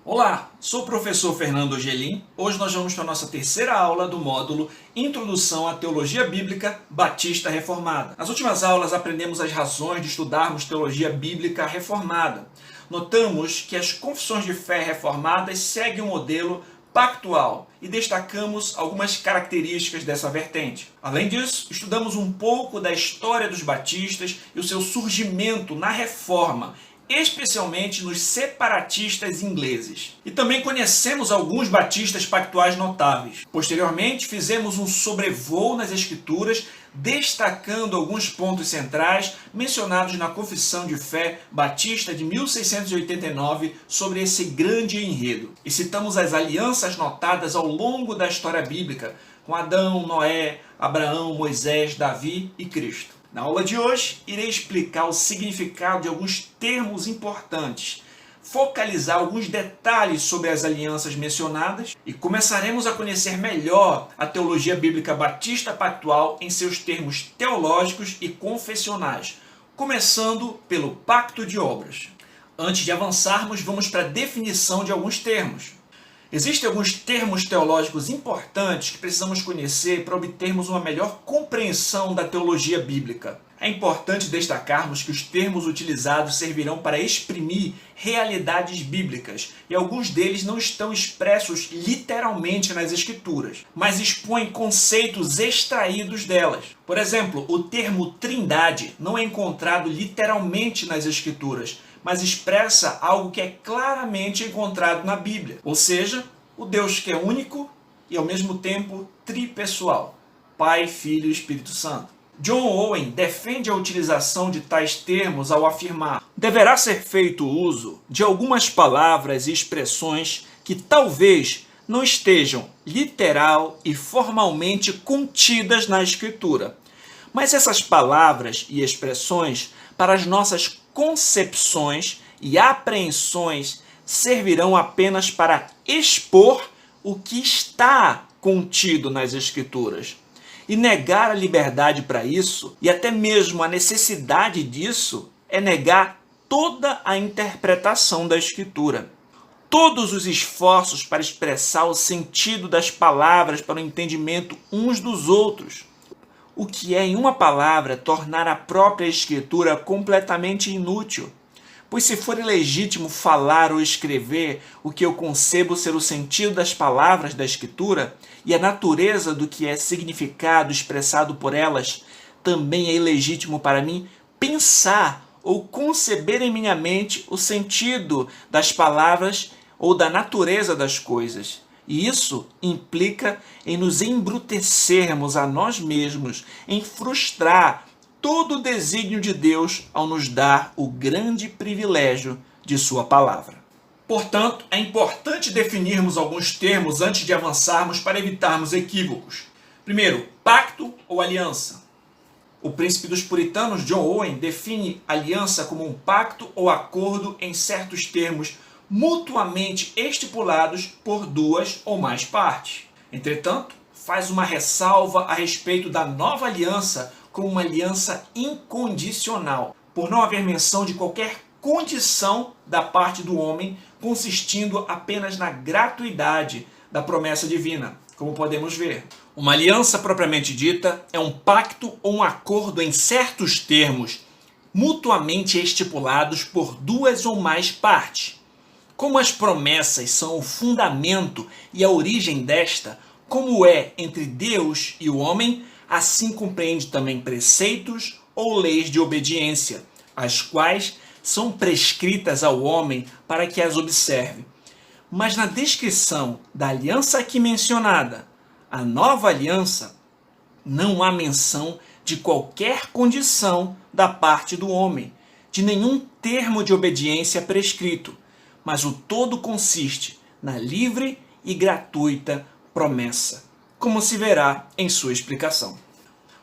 Olá, sou o professor Fernando Ogelim. Hoje nós vamos para a nossa terceira aula do módulo Introdução à Teologia Bíblica Batista Reformada. Nas últimas aulas aprendemos as razões de estudarmos teologia bíblica reformada. Notamos que as confissões de fé reformadas seguem o modelo pactual e destacamos algumas características dessa vertente. Além disso, estudamos um pouco da história dos batistas e o seu surgimento na Reforma, especialmente nos separatistas ingleses. E também conhecemos alguns batistas pactuais notáveis. Posteriormente, fizemos um sobrevoo nas Escrituras, destacando alguns pontos centrais mencionados na Confissão de Fé Batista de 1689 sobre esse grande enredo. E citamos as alianças notadas ao longo da história bíblica, com Adão, Noé, Abraão, Moisés, Davi e Cristo. Na aula de hoje, irei explicar o significado de alguns termos importantes, focalizar alguns detalhes sobre as alianças mencionadas e começaremos a conhecer melhor a teologia bíblica batista pactual em seus termos teológicos e confessionais, começando pelo pacto de obras. Antes de avançarmos, vamos para a definição de alguns termos. Existem alguns termos teológicos importantes que precisamos conhecer para obtermos uma melhor compreensão da teologia bíblica. É importante destacarmos que os termos utilizados servirão para exprimir realidades bíblicas, e alguns deles não estão expressos literalmente nas Escrituras, mas expõem conceitos extraídos delas. Por exemplo, o termo trindade não é encontrado literalmente nas Escrituras, mas expressa algo que é claramente encontrado na Bíblia. Ou seja, o Deus que é único e ao mesmo tempo tripessoal, Pai, Filho e Espírito Santo. John Owen defende a utilização de tais termos ao afirmar: deverá ser feito uso de algumas palavras e expressões que talvez não estejam literal e formalmente contidas na Escritura. Mas essas palavras e expressões, para as nossas concepções e apreensões, servirão apenas para expor o que está contido nas Escrituras. E negar a liberdade para isso, e até mesmo a necessidade disso, é negar toda a interpretação da Escritura. Todos os esforços para expressar o sentido das palavras para o entendimento uns dos outros, o que é, em uma palavra, tornar a própria Escritura completamente inútil. Pois se for ilegítimo falar ou escrever o que eu concebo ser o sentido das palavras da Escritura e a natureza do que é significado expressado por elas, também é ilegítimo para mim pensar ou conceber em minha mente o sentido das palavras ou da natureza das coisas. E isso implica em nos embrutecermos a nós mesmos, em frustrar todo o desígnio de Deus ao nos dar o grande privilégio de sua palavra. Portanto, é importante definirmos alguns termos antes de avançarmos para evitarmos equívocos. Primeiro, pacto ou aliança. O príncipe dos puritanos, John Owen, define aliança como um pacto ou acordo em certos termos mutuamente estipulados por duas ou mais partes. Entretanto, faz uma ressalva a respeito da nova aliança como uma aliança incondicional, por não haver menção de qualquer condição da parte do homem, consistindo apenas na gratuidade da promessa divina, como podemos ver. Uma aliança propriamente dita é um pacto ou um acordo em certos termos, mutuamente estipulados por duas ou mais partes. Como as promessas são o fundamento e a origem desta, como é entre Deus e o homem, assim compreende também preceitos ou leis de obediência, as quais são prescritas ao homem para que as observe. Mas na descrição da aliança aqui mencionada, a nova aliança, não há menção de qualquer condição da parte do homem, de nenhum termo de obediência prescrito, mas o todo consiste na livre e gratuita promessa, como se verá em sua explicação.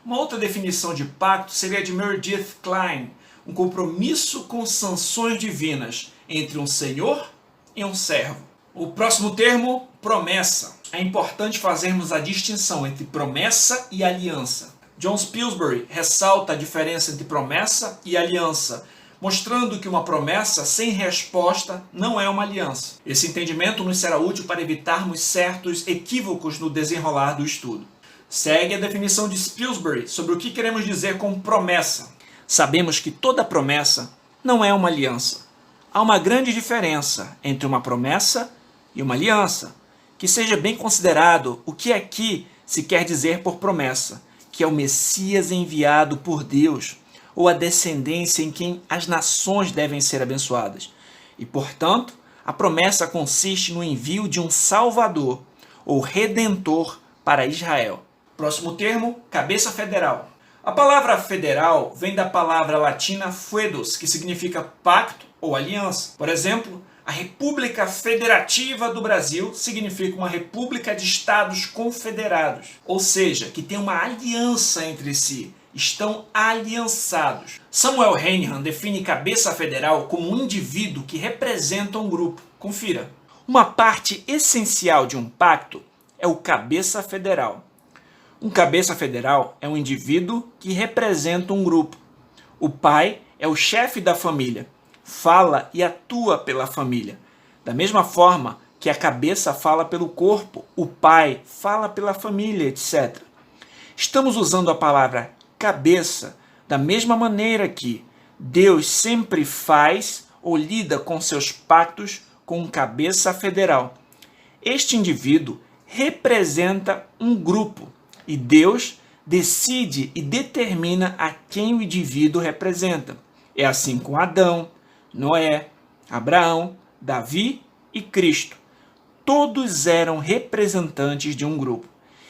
Uma outra definição de pacto seria de Meredith Kline, um compromisso com sanções divinas entre um senhor e um servo. O próximo termo, promessa. É importante fazermos a distinção entre promessa e aliança. John Spilsbury ressalta a diferença entre promessa e aliança, mostrando que uma promessa sem resposta não é uma aliança. Esse entendimento nos será útil para evitarmos certos equívocos no desenrolar do estudo. Segue a definição de Spilsbury sobre o que queremos dizer com promessa. Sabemos que toda promessa não é uma aliança. Há uma grande diferença entre uma promessa e uma aliança. Que seja bem considerado o que aqui se quer dizer por promessa, que é o Messias enviado por Deus, ou a descendência em quem as nações devem ser abençoadas. E, portanto, a promessa consiste no envio de um Salvador, ou Redentor, para Israel. Próximo termo, cabeça federal. A palavra federal vem da palavra latina foedos, que significa pacto ou aliança. Por exemplo, a República Federativa do Brasil significa uma república de estados confederados, ou seja, que tem uma aliança entre si, estão aliançados. Samuel Hanihan define cabeça federal como um indivíduo que representa um grupo. Confira. Uma parte essencial de um pacto é o cabeça federal. Um cabeça federal é um indivíduo que representa um grupo. O pai é o chefe da família, fala e atua pela família. Da mesma forma que a cabeça fala pelo corpo, o pai fala pela família, etc. Estamos usando a palavra cabeça da mesma maneira que Deus sempre faz ou lida com seus pactos com um cabeça federal. Este indivíduo representa um grupo e Deus decide e determina a quem o indivíduo representa. É assim com Adão, Noé, Abraão, Davi e Cristo. Todos eram representantes de um grupo.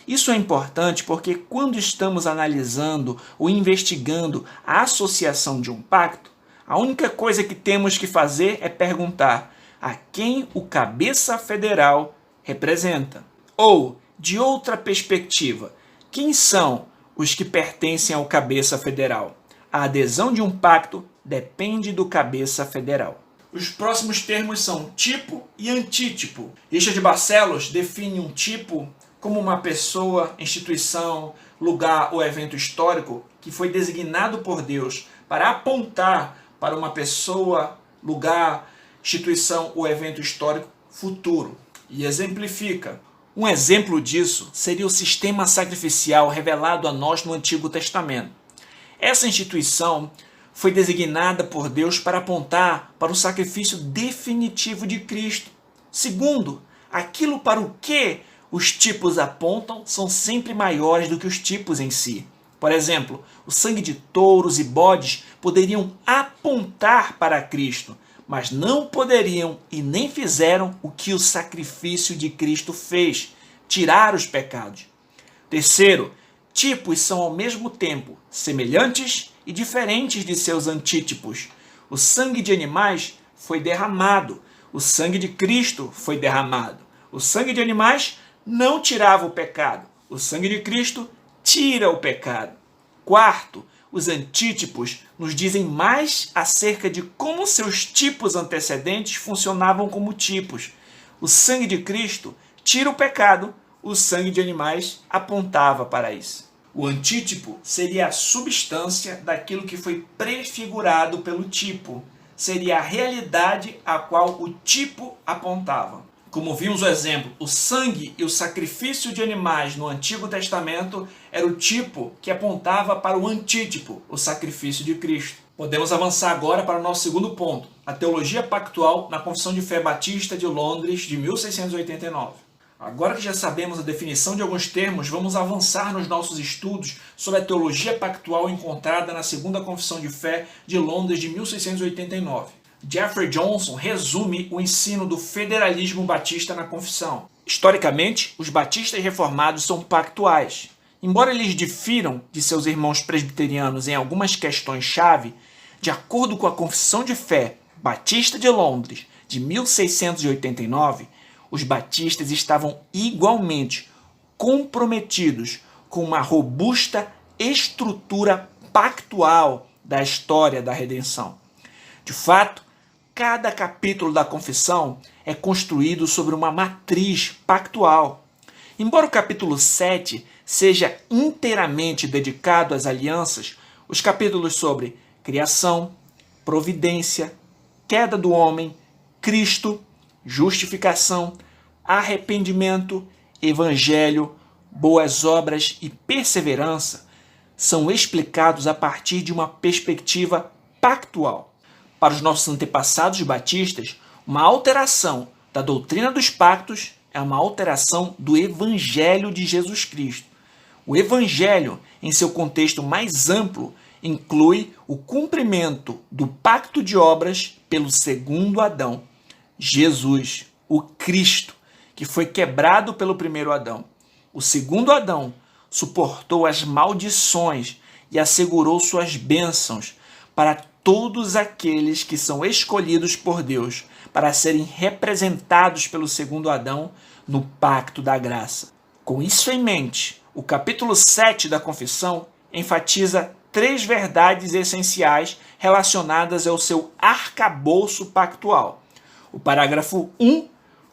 Isso é importante porque quando estamos analisando ou investigando a associação de um pacto, a única coisa que temos que fazer é perguntar a quem o cabeça federal representa. Ou, de outra perspectiva, quem são os que pertencem ao cabeça federal? A adesão de um pacto depende do cabeça federal. Os próximos termos são tipo e antítipo. Richard Barcelos define um tipo como uma pessoa, instituição, lugar ou evento histórico que foi designado por Deus para apontar para uma pessoa, lugar, instituição ou evento histórico futuro. E exemplifica. Um exemplo disso seria o sistema sacrificial revelado a nós no Antigo Testamento. Essa instituição foi designada por Deus para apontar para o sacrifício definitivo de Cristo. Segundo, aquilo para o que os tipos apontam são sempre maiores do que os tipos em si. Por exemplo, o sangue de touros e bodes poderiam apontar para Cristo, mas não poderiam e nem fizeram o que o sacrifício de Cristo fez, tirar os pecados. Terceiro, tipos são ao mesmo tempo semelhantes e diferentes de seus antítipos. O sangue de animais foi derramado, o sangue de Cristo foi derramado. O sangue de animais não tirava o pecado, o sangue de Cristo tira o pecado. Quarto, os antítipos nos dizem mais acerca de como seus tipos antecedentes funcionavam como tipos. O sangue de Cristo tira o pecado, o sangue de animais apontava para isso. O antítipo seria a substância daquilo que foi prefigurado pelo tipo. Seria a realidade a qual o tipo apontava. Como vimos o exemplo, o sangue e o sacrifício de animais no Antigo Testamento era o tipo que apontava para o antítipo, o sacrifício de Cristo. Podemos avançar agora para o nosso segundo ponto, a teologia pactual na Confissão de Fé Batista de Londres de 1689. Agora que já sabemos a definição de alguns termos, vamos avançar nos nossos estudos sobre a teologia pactual encontrada na Segunda Confissão de Fé de Londres de 1689. Jeffrey Johnson resume o ensino do federalismo batista na confissão. Historicamente, os batistas reformados são pactuais. Embora eles difiram de seus irmãos presbiterianos em algumas questões-chave, de acordo com a Confissão de Fé Batista de Londres de 1689, os batistas estavam igualmente comprometidos com uma robusta estrutura pactual da história da redenção. De fato, cada capítulo da confissão é construído sobre uma matriz pactual. Embora o capítulo 7 seja inteiramente dedicado às alianças, os capítulos sobre criação, providência, queda do homem, Cristo, justificação, arrependimento, evangelho, boas obras e perseverança são explicados a partir de uma perspectiva pactual. Para os nossos antepassados batistas, uma alteração da doutrina dos pactos é uma alteração do Evangelho de Jesus Cristo. O Evangelho, em seu contexto mais amplo, inclui o cumprimento do pacto de obras pelo segundo Adão, Jesus, o Cristo, que foi quebrado pelo primeiro Adão. O segundo Adão suportou as maldições e assegurou suas bênçãos para todos aqueles que são escolhidos por Deus para serem representados pelo segundo Adão no pacto da graça. Com isso em mente, o capítulo 7 da Confissão enfatiza 3 verdades essenciais relacionadas ao seu arcabouço pactual. O parágrafo 1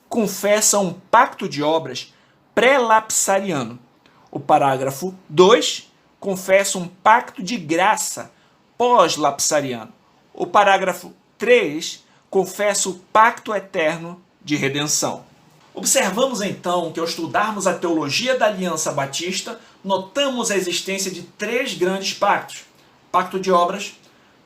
confessa um pacto de obras pré-lapsariano. O parágrafo 2 confessa um pacto de graça pós-lapsariano. O parágrafo 3 confessa o pacto eterno de redenção. Observamos então que ao estudarmos a teologia da Aliança Batista, notamos a existência de 3 grandes pactos: pacto de obras,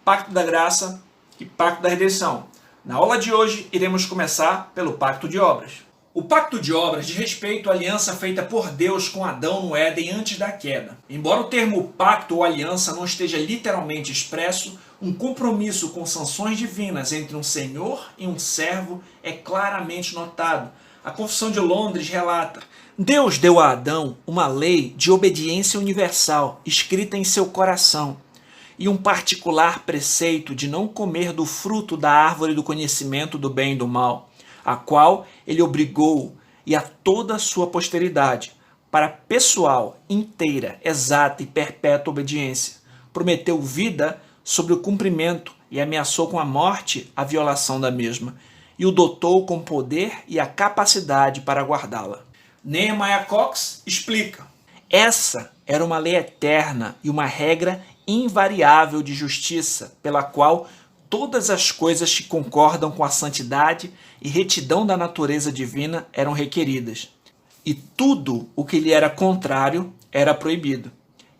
pacto da graça e pacto da redenção. Na aula de hoje, iremos começar pelo pacto de obras. O pacto de obras diz respeito à aliança feita por Deus com Adão no Éden antes da queda. Embora o termo pacto ou aliança não esteja literalmente expresso, um compromisso com sanções divinas entre um senhor e um servo é claramente notado. A Confissão de Londres relata: Deus deu a Adão uma lei de obediência universal escrita em seu coração e um particular preceito de não comer do fruto da árvore do conhecimento do bem e do mal, a qual ele obrigou e a toda a sua posteridade para pessoal, inteira, exata e perpétua obediência. Prometeu vida sobre o cumprimento e ameaçou com a morte a violação da mesma, e o dotou com poder e a capacidade para guardá-la. Nehemiah Cox explica: essa era uma lei eterna e uma regra invariável de justiça, pela qual todas as coisas que concordam com a santidade e retidão da natureza divina eram requeridas, e tudo o que lhe era contrário era proibido.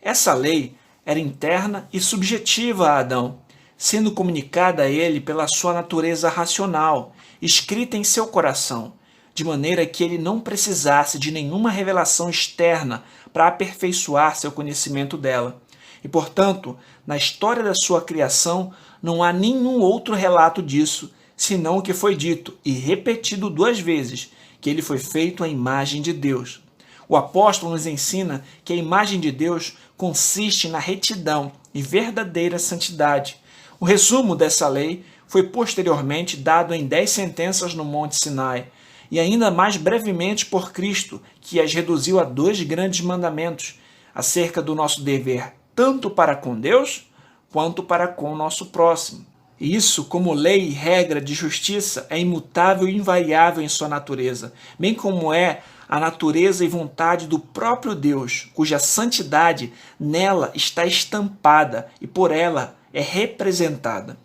Essa lei era interna e subjetiva a Adão, sendo comunicada a ele pela sua natureza racional, escrita em seu coração, de maneira que ele não precisasse de nenhuma revelação externa para aperfeiçoar seu conhecimento dela. E, portanto, na história da sua criação, não há nenhum outro relato disso, senão o que foi dito e repetido 2 vezes, que ele foi feito à imagem de Deus. O apóstolo nos ensina que a imagem de Deus consiste na retidão e verdadeira santidade. O resumo dessa lei foi posteriormente dado em 10 sentenças no Monte Sinai, e ainda mais brevemente por Cristo, que as reduziu a 2 grandes mandamentos, acerca do nosso dever tanto para com Deus, quanto para com o nosso próximo. E isso, como lei e regra de justiça, é imutável e invariável em sua natureza, bem como é a natureza e vontade do próprio Deus, cuja santidade nela está estampada e por ela é representada.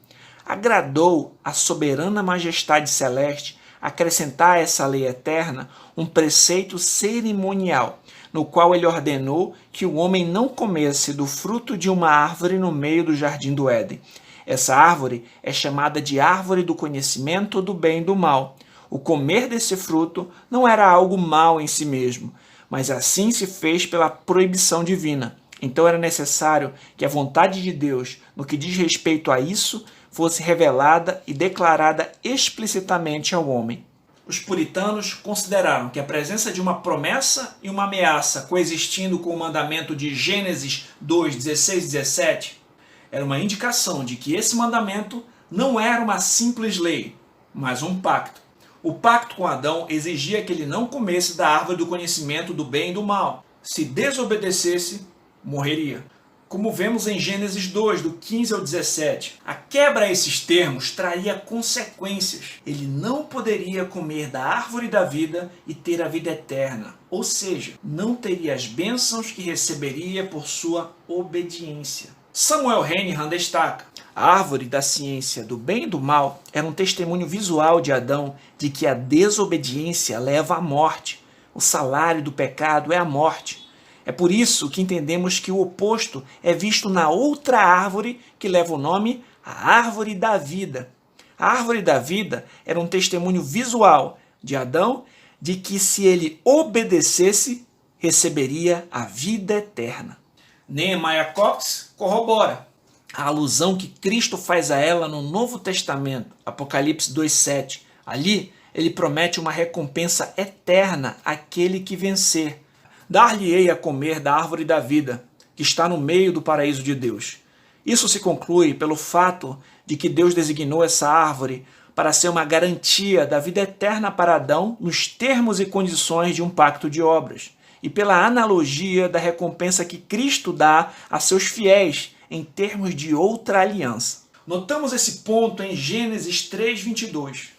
Agradou à soberana majestade celeste acrescentar a essa lei eterna um preceito cerimonial, no qual ele ordenou que o homem não comesse do fruto de uma árvore no meio do jardim do Éden. Essa árvore é chamada de árvore do conhecimento do bem e do mal. O comer desse fruto não era algo mal em si mesmo, mas assim se fez pela proibição divina. Então era necessário que a vontade de Deus, no que diz respeito a isso, fosse revelada e declarada explicitamente ao homem. Os puritanos consideraram que a presença de uma promessa e uma ameaça coexistindo com o mandamento de Gênesis 2, 16 e 17 era uma indicação de que esse mandamento não era uma simples lei, mas um pacto. O pacto com Adão exigia que ele não comesse da árvore do conhecimento do bem e do mal. Se desobedecesse, morreria. Como vemos em Gênesis 2, do 15 ao 17. A quebra a esses termos traria consequências. Ele não poderia comer da árvore da vida e ter a vida eterna. Ou seja, não teria as bênçãos que receberia por sua obediência. Samuel Henihan destaca: a árvore da ciência do bem e do mal era um testemunho visual de Adão de que a desobediência leva à morte. O salário do pecado é a morte. É por isso que entendemos que o oposto é visto na outra árvore que leva o nome a árvore da vida. A árvore da vida era um testemunho visual de Adão de que, se ele obedecesse, receberia a vida eterna. Nehemiah Cox corrobora a alusão que Cristo faz a ela no Novo Testamento, Apocalipse 2,7. Ali, ele promete uma recompensa eterna àquele que vencer. Dar-lhe-ei a comer da árvore da vida, que está no meio do paraíso de Deus. Isso se conclui pelo fato de que Deus designou essa árvore para ser uma garantia da vida eterna para Adão nos termos e condições de um pacto de obras, e pela analogia da recompensa que Cristo dá a seus fiéis em termos de outra aliança. Notamos esse ponto em Gênesis 3:22.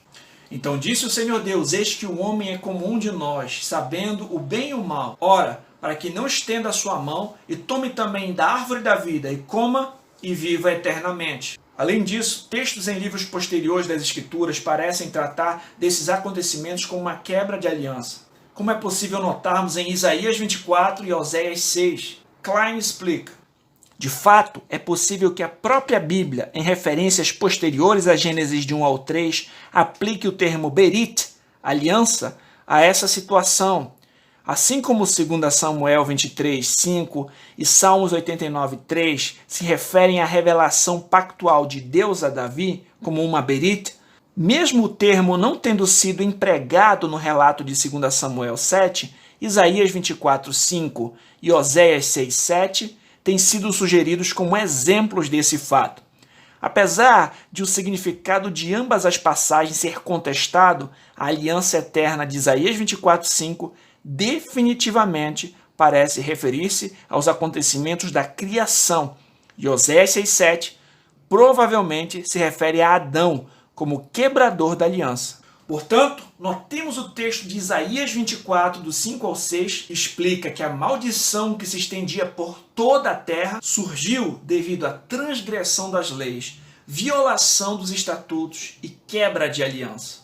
Então disse o Senhor Deus: eis que o homem é como um de nós, sabendo o bem e o mal. Ora, para que não estenda a sua mão e tome também da árvore da vida e coma e viva eternamente. Além disso, textos em livros posteriores das Escrituras parecem tratar desses acontecimentos como uma quebra de aliança, como é possível notarmos em Isaías 24 e Oséias 6. Klein explica: de fato, é possível que a própria Bíblia, em referências posteriores a Gênesis de 1 ao 3, aplique o termo berit, aliança, a essa situação. Assim como 2 Samuel 23:5 e Salmos 89:3 se referem à revelação pactual de Deus a Davi como uma berit, mesmo o termo não tendo sido empregado no relato de 2 Samuel 7, Isaías 24:5 e Oséias 6:7 têm sido sugeridos como exemplos desse fato. Apesar de o significado de ambas as passagens ser contestado, a aliança eterna de Isaías 24:5 definitivamente parece referir-se aos acontecimentos da criação, e Oséias 6:7 provavelmente se refere a Adão como quebrador da aliança. Portanto, notemos o texto de Isaías 24, do 5 ao 6, explica que a maldição que se estendia por toda a terra surgiu devido à transgressão das leis, violação dos estatutos e quebra de aliança.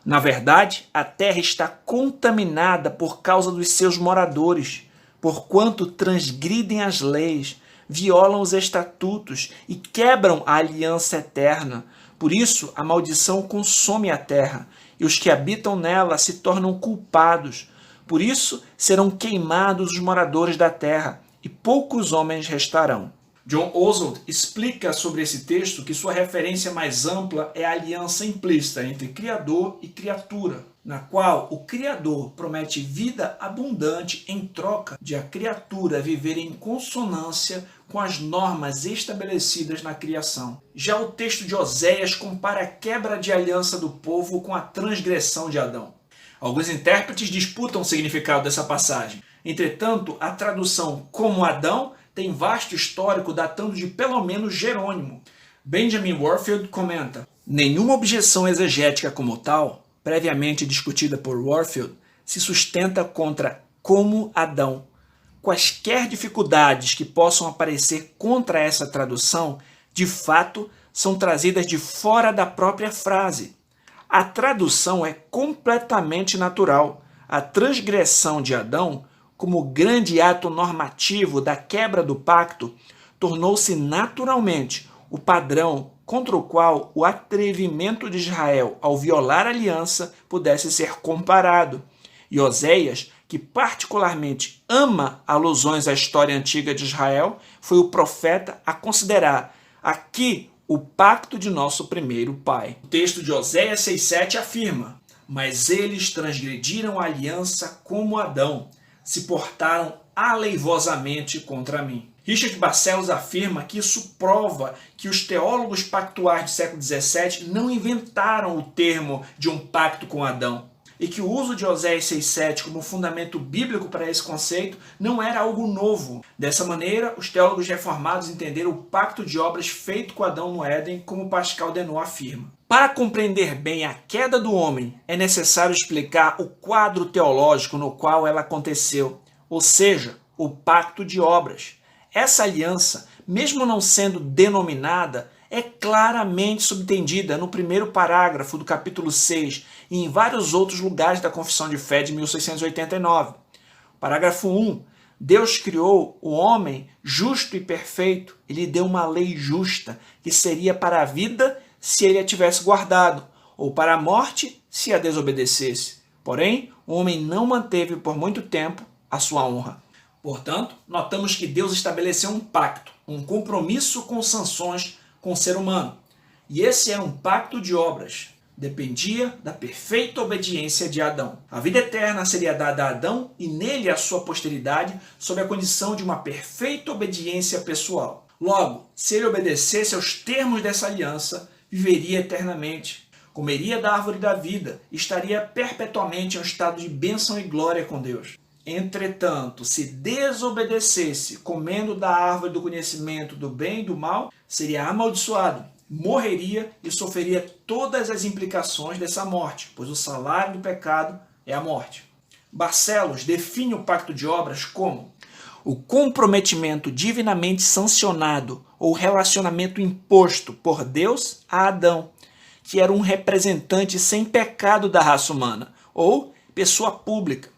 Na verdade, a terra está contaminada por causa dos seus moradores, porquanto transgridem as leis, violam os estatutos e quebram a aliança eterna. Por isso, a maldição consome a terra, e os que habitam nela se tornam culpados. Por isso, serão queimados os moradores da terra, e poucos homens restarão. John Oswald explica sobre esse texto que sua referência mais ampla é a aliança implícita entre Criador e criatura, na qual o Criador promete vida abundante em troca de a criatura viver em consonância com as normas estabelecidas na criação. Já o texto de Oséias compara a quebra de aliança do povo com a transgressão de Adão. Alguns intérpretes disputam o significado dessa passagem. Entretanto, a tradução como Adão tem vasto histórico datando de pelo menos Jerônimo. Benjamin Warfield comenta: nenhuma objeção exegética como tal, previamente discutida por Warfield, se sustenta contra como Adão. Quaisquer dificuldades que possam aparecer contra essa tradução, de fato, são trazidas de fora da própria frase. A tradução é completamente natural. A transgressão de Adão, como grande ato normativo da quebra do pacto, tornou-se naturalmente o padrão contra o qual o atrevimento de Israel ao violar a aliança pudesse ser comparado. E Oséias, que particularmente ama alusões à história antiga de Israel, foi o profeta a considerar aqui o pacto de nosso primeiro pai. O texto de Oséias 6,7 afirma: mas eles transgrediram a aliança como Adão, se portaram aleivosamente contra mim. Richard Barcelos afirma que isso prova que os teólogos pactuais do século XVII não inventaram o termo de um pacto com Adão, e que o uso de Oséias 6,7 como fundamento bíblico para esse conceito não era algo novo. Dessa maneira, os teólogos reformados entenderam o pacto de obras feito com Adão no Éden, como Pascal Denot afirma. Para compreender bem a queda do homem, é necessário explicar o quadro teológico no qual ela aconteceu, ou seja, o pacto de obras. Essa aliança, mesmo não sendo denominada, é claramente subentendida no primeiro parágrafo do capítulo 6 e em vários outros lugares da Confissão de Fé de 1689. Parágrafo 1. Deus criou o homem justo e perfeito e lhe deu uma lei justa, que seria para a vida se ele a tivesse guardado, ou para a morte se a desobedecesse. Porém, o homem não manteve por muito tempo a sua honra. Portanto, notamos que Deus estabeleceu um pacto, um compromisso com sanções com o ser humano. E esse era um pacto de obras. Dependia da perfeita obediência de Adão. A vida eterna seria dada a Adão e nele a sua posteridade, sob a condição de uma perfeita obediência pessoal. Logo, se ele obedecesse aos termos dessa aliança, viveria eternamente, comeria da árvore da vida e estaria perpetuamente em um estado de bênção e glória com Deus. Entretanto, se desobedecesse comendo da árvore do conhecimento do bem e do mal, seria amaldiçoado, morreria e sofreria todas as implicações dessa morte, pois o salário do pecado é a morte. Barcelos define o pacto de obras como o comprometimento divinamente sancionado ou relacionamento imposto por Deus a Adão, que era um representante sem pecado da raça humana, ou pessoa pública.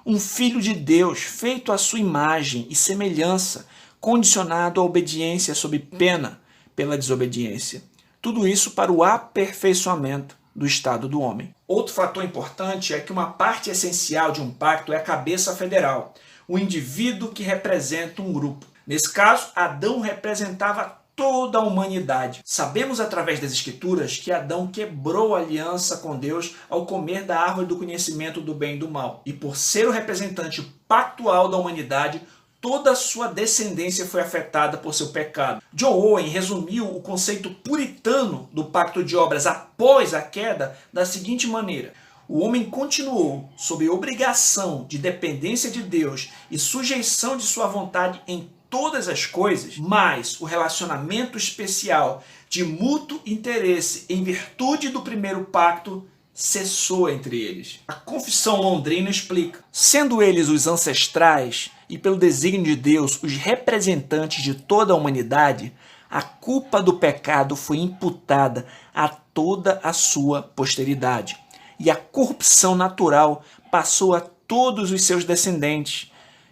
Um filho de Deus, feito à sua imagem e semelhança, condicionado à obediência sob pena pela desobediência. Tudo isso para o aperfeiçoamento do estado do homem. Outro fator importante é que uma parte essencial de um pacto é a cabeça federal, o indivíduo que representa um grupo. Nesse caso, Adão representava toda a humanidade. Sabemos através das Escrituras que Adão quebrou a aliança com Deus ao comer da árvore do conhecimento do bem e do mal. E por ser o representante pactual da humanidade, toda a sua descendência foi afetada por seu pecado. John Owen resumiu o conceito puritano do pacto de obras após a queda da seguinte maneira: o homem continuou sob obrigação de dependência de Deus e sujeição de sua vontade em todas as coisas, mas o relacionamento especial de mútuo interesse em virtude do primeiro pacto cessou entre eles. A Confissão Londrina explica: sendo eles os ancestrais e pelo desígnio de Deus os representantes de toda a humanidade, a culpa do pecado foi imputada a toda a sua posteridade, e a corrupção natural passou a todos os seus descendentes,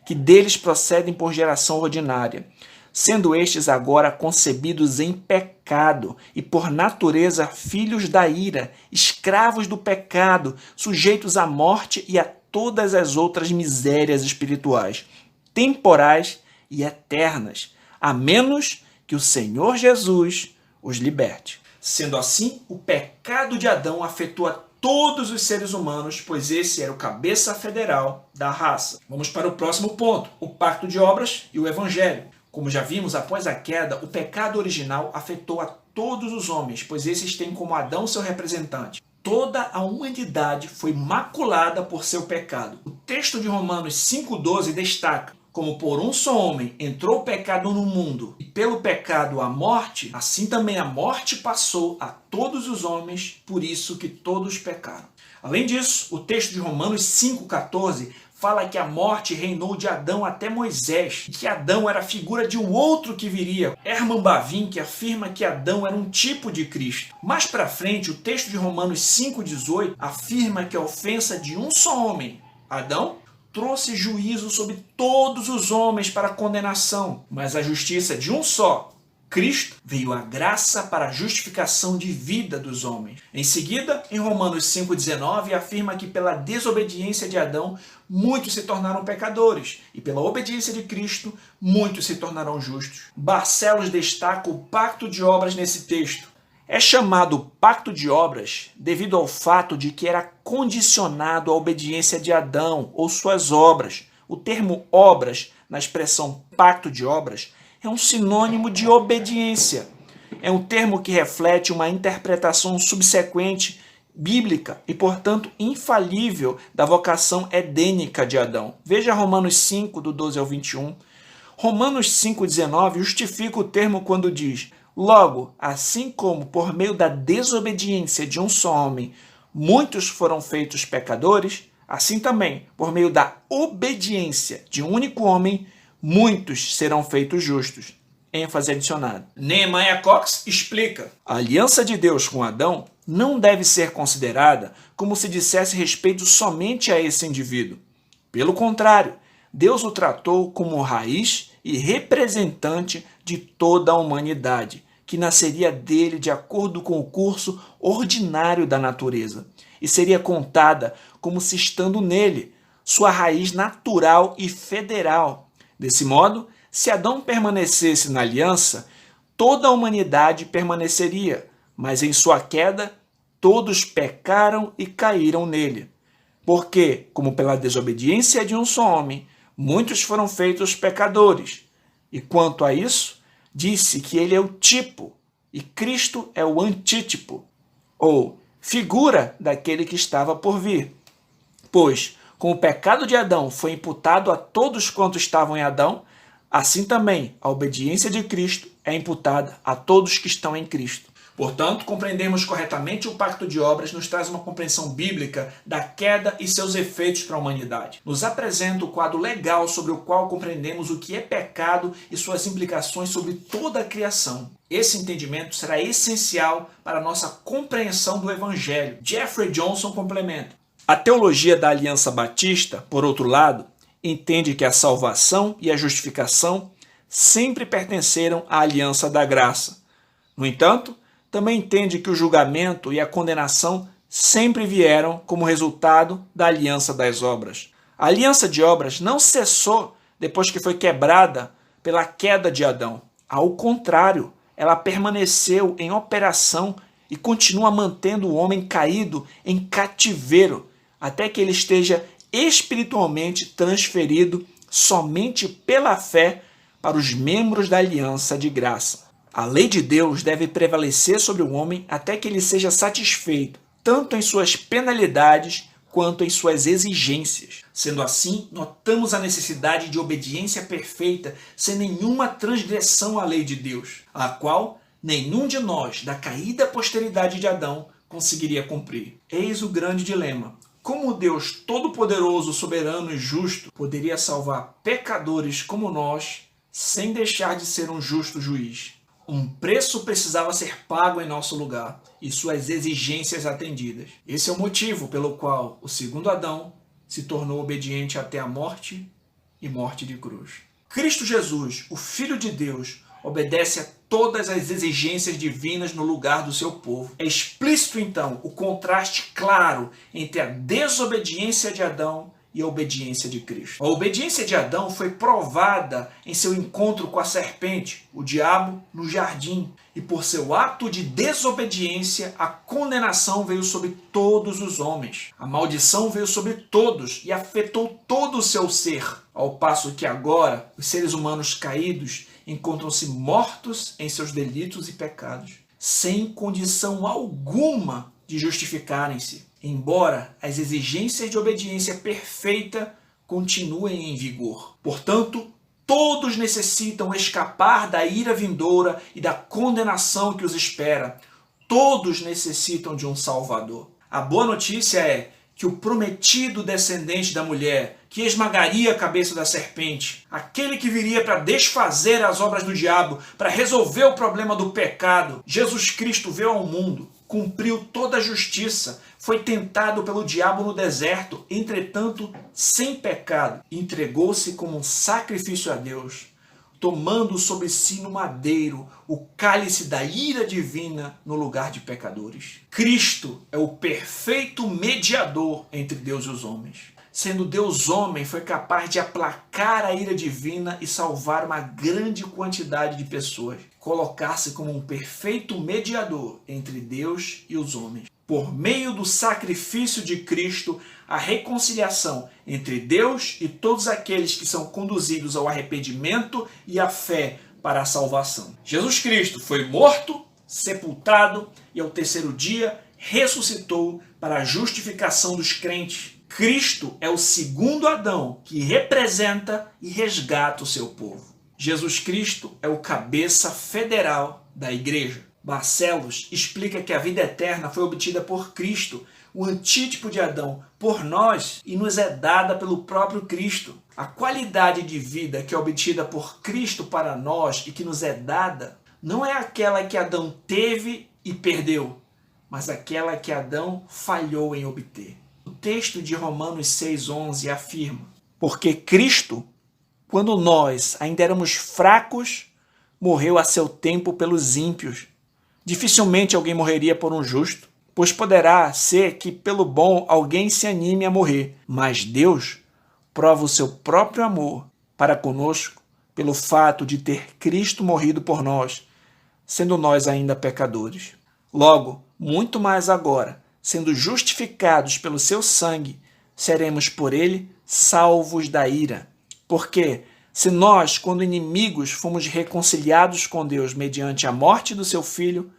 que deles procedem por geração ordinária, sendo estes agora concebidos em pecado e por natureza filhos da ira, escravos do pecado, sujeitos à morte e a todas as outras misérias espirituais, temporais e eternas, a menos que o Senhor Jesus os liberte. Sendo assim, o pecado de Adão afetou a todos os seres humanos, pois esse era o cabeça federal da raça. Vamos para o próximo ponto, o pacto de obras e o evangelho. Como já vimos, após a queda, o pecado original afetou a todos os homens, pois esses têm como Adão seu representante. Toda a humanidade foi maculada por seu pecado. O texto de Romanos 5,12 destaca: como por um só homem entrou o pecado no mundo, e pelo pecado a morte, assim também a morte passou a todos os homens, por isso que todos pecaram. Além disso, o texto de Romanos 5,14 fala que a morte reinou de Adão até Moisés, e que Adão era a figura de um outro que viria. Herman Bavinck afirma que Adão era um tipo de Cristo. Mais para frente, o texto de Romanos 5,18 afirma que a ofensa de um só homem, Adão, trouxe juízo sobre todos os homens para condenação, mas a justiça de um só, Cristo, veio a graça para a justificação de vida dos homens. Em seguida, em Romanos 5,19, afirma que pela desobediência de Adão, muitos se tornaram pecadores, e pela obediência de Cristo, muitos se tornarão justos. Barcelos destaca o pacto de obras nesse texto. É chamado pacto de obras devido ao fato de que era condicionado à obediência de Adão ou suas obras. O termo obras, na expressão pacto de obras, é um sinônimo de obediência. É um termo que reflete uma interpretação subsequente bíblica e, portanto, infalível da vocação edênica de Adão. Veja Romanos 5, do 12 ao 21. Romanos 5,19 justifica o termo quando diz: logo, assim como por meio da desobediência de um só homem muitos foram feitos pecadores, assim também, por meio da obediência de um único homem, muitos serão feitos justos. ênfase adicionada. Nehemiah Cox explica: a aliança de Deus com Adão não deve ser considerada como se dissesse respeito somente a esse indivíduo. Pelo contrário, Deus o tratou como raiz e representante de toda a humanidade, que nasceria dele de acordo com o curso ordinário da natureza, e seria contada como se estando nele, sua raiz natural e federal. Desse modo, se Adão permanecesse na aliança, toda a humanidade permaneceria, mas em sua queda, todos pecaram e caíram nele. Porque, como pela desobediência de um só homem, muitos foram feitos pecadores. E quanto a isso, disse que ele é o tipo e Cristo é o antítipo, ou figura daquele que estava por vir. Pois, com o pecado de Adão foi imputado a todos quantos estavam em Adão, assim também a obediência de Cristo é imputada a todos que estão em Cristo. Portanto, compreendermos corretamente o pacto de obras nos traz uma compreensão bíblica da queda e seus efeitos para a humanidade. Nos apresenta o quadro legal sobre o qual compreendemos o que é pecado e suas implicações sobre toda a criação. Esse entendimento será essencial para a nossa compreensão do Evangelho. Jeffrey Johnson complementa: a teologia da Aliança Batista, por outro lado, entende que a salvação e a justificação sempre pertenceram à aliança da graça. No entanto, também entende que o julgamento e a condenação sempre vieram como resultado da aliança das obras. A aliança de obras não cessou depois que foi quebrada pela queda de Adão. Ao contrário, ela permaneceu em operação e continua mantendo o homem caído em cativeiro, até que ele esteja espiritualmente transferido somente pela fé para os membros da aliança de graça. A lei de Deus deve prevalecer sobre o homem até que ele seja satisfeito, tanto em suas penalidades quanto em suas exigências. Sendo assim, notamos a necessidade de obediência perfeita, sem nenhuma transgressão à lei de Deus, a qual nenhum de nós, da caída posteridade de Adão, conseguiria cumprir. Eis o grande dilema. Como Deus Todo-Poderoso, Soberano e Justo poderia salvar pecadores como nós sem deixar de ser um justo juiz? Um preço precisava ser pago em nosso lugar e suas exigências atendidas. Esse é o motivo pelo qual o segundo Adão se tornou obediente até a morte e morte de cruz. Cristo Jesus, o Filho de Deus, obedece a todas as exigências divinas no lugar do seu povo. É explícito, então, o contraste claro entre a desobediência de Adão e a obediência de Cristo. A obediência de Adão foi provada em seu encontro com a serpente, o diabo, no jardim. E por seu ato de desobediência, a condenação veio sobre todos os homens. A maldição veio sobre todos e afetou todo o seu ser. Ao passo que agora, os seres humanos caídos encontram-se mortos em seus delitos e pecados, sem condição alguma de justificarem-se, embora as exigências de obediência perfeita continuem em vigor. Portanto, todos necessitam escapar da ira vindoura e da condenação que os espera. Todos necessitam de um Salvador. A boa notícia é que o prometido descendente da mulher, que esmagaria a cabeça da serpente, aquele que viria para desfazer as obras do diabo, para resolver o problema do pecado, Jesus Cristo veio ao mundo, cumpriu toda a justiça, foi tentado pelo diabo no deserto, entretanto sem pecado, entregou-se como um sacrifício a Deus, tomando sobre si no madeiro o cálice da ira divina no lugar de pecadores. Cristo é o perfeito mediador entre Deus e os homens. Sendo Deus homem, foi capaz de aplacar a ira divina e salvar uma grande quantidade de pessoas. Colocar-se como um perfeito mediador entre Deus e os homens. Por meio do sacrifício de Cristo, a reconciliação entre Deus e todos aqueles que são conduzidos ao arrependimento e à fé para a salvação. Jesus Cristo foi morto, sepultado e ao terceiro dia ressuscitou para a justificação dos crentes. Cristo é o segundo Adão que representa e resgata o seu povo. Jesus Cristo é o cabeça federal da igreja. Barcelos explica que a vida eterna foi obtida por Cristo, o antítipo de Adão, por nós, e nos é dada pelo próprio Cristo. A qualidade de vida que é obtida por Cristo para nós e que nos é dada, não é aquela que Adão teve e perdeu, mas aquela que Adão falhou em obter. O texto de Romanos 6,11 afirma: porque Cristo, quando nós ainda éramos fracos, morreu a seu tempo pelos ímpios. Dificilmente alguém morreria por um justo, pois poderá ser que pelo bom alguém se anime a morrer, mas Deus prova o seu próprio amor para conosco pelo fato de ter Cristo morrido por nós, sendo nós ainda pecadores. Logo, muito mais agora, sendo justificados pelo seu sangue, seremos por ele salvos da ira. Porque, se nós, quando inimigos, fomos reconciliados com Deus mediante a morte do seu Filho,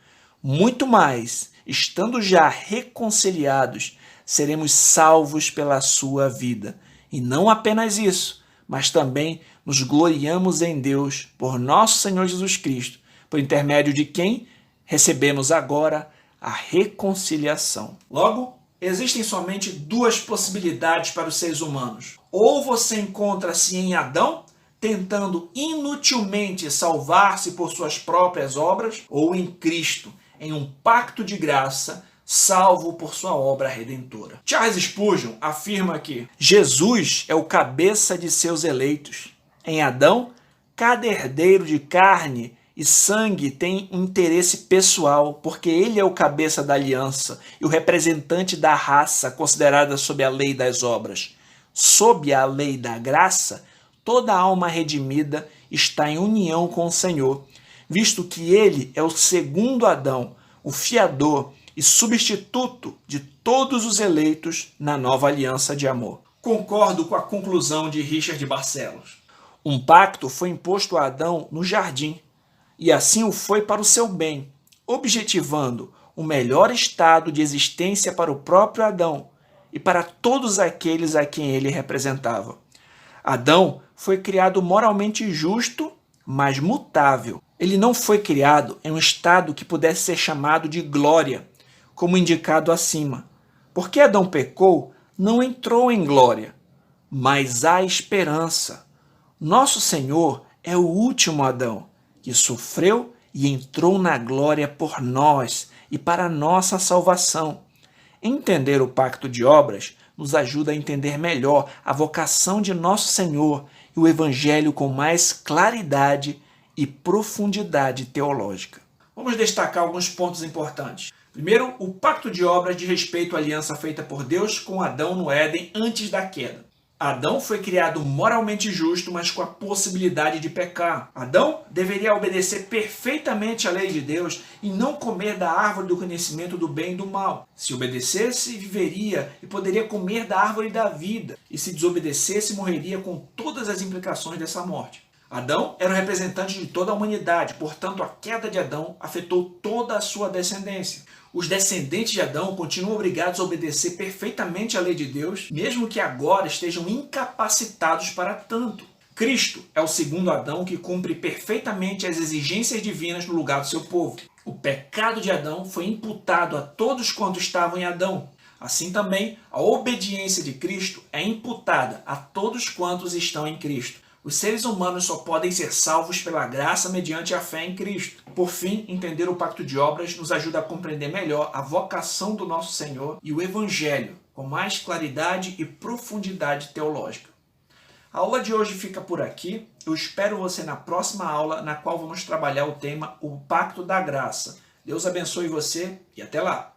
muito mais, estando já reconciliados, seremos salvos pela sua vida. E não apenas isso, mas também nos gloriamos em Deus por nosso Senhor Jesus Cristo, por intermédio de quem recebemos agora a reconciliação. Logo, existem somente duas possibilidades para os seres humanos. Ou você encontra-se em Adão, tentando inutilmente salvar-se por suas próprias obras, ou em Cristo, em um pacto de graça, salvo por sua obra redentora. Charles Spurgeon afirma que Jesus é o cabeça de seus eleitos. Em Adão, cada herdeiro de carne e sangue tem um interesse pessoal, porque ele é o cabeça da aliança e o representante da raça considerada sob a lei das obras. Sob a lei da graça, toda alma redimida está em união com o Senhor, visto que ele é o segundo Adão, o fiador e substituto de todos os eleitos na nova aliança de amor. Concordo com a conclusão de Richard Barcelos. Um pacto foi imposto a Adão no jardim, e assim o foi para o seu bem, objetivando o melhor estado de existência para o próprio Adão e para todos aqueles a quem ele representava. Adão foi criado moralmente justo, mas mutável. Ele não foi criado em um estado que pudesse ser chamado de glória, como indicado acima. Porque Adão pecou, não entrou em glória, mas há esperança. Nosso Senhor é o último Adão, que sofreu e entrou na glória por nós e para nossa salvação. Entender o pacto de obras nos ajuda a entender melhor a vocação de nosso Senhor e o Evangelho com mais claridade e profundidade teológica. Vamos destacar alguns pontos importantes. Primeiro, o pacto de obras diz respeito à aliança feita por Deus com Adão no Éden antes da queda. Adão foi criado moralmente justo, mas com a possibilidade de pecar. Adão deveria obedecer perfeitamente à lei de Deus e não comer da árvore do conhecimento do bem e do mal. Se obedecesse, viveria e poderia comer da árvore da vida. E se desobedecesse, morreria com todas as implicações dessa morte. Adão era o representante de toda a humanidade, portanto a queda de Adão afetou toda a sua descendência. Os descendentes de Adão continuam obrigados a obedecer perfeitamente à lei de Deus, mesmo que agora estejam incapacitados para tanto. Cristo é o segundo Adão que cumpre perfeitamente as exigências divinas no lugar do seu povo. O pecado de Adão foi imputado a todos quantos estavam em Adão. Assim também, a obediência de Cristo é imputada a todos quantos estão em Cristo. Os seres humanos só podem ser salvos pela graça mediante a fé em Cristo. Por fim, entender o pacto de obras nos ajuda a compreender melhor a vocação do nosso Senhor e o Evangelho, com mais claridade e profundidade teológica. A aula de hoje fica por aqui. Eu espero você na próxima aula, na qual vamos trabalhar o tema O Pacto da Graça. Deus abençoe você e até lá!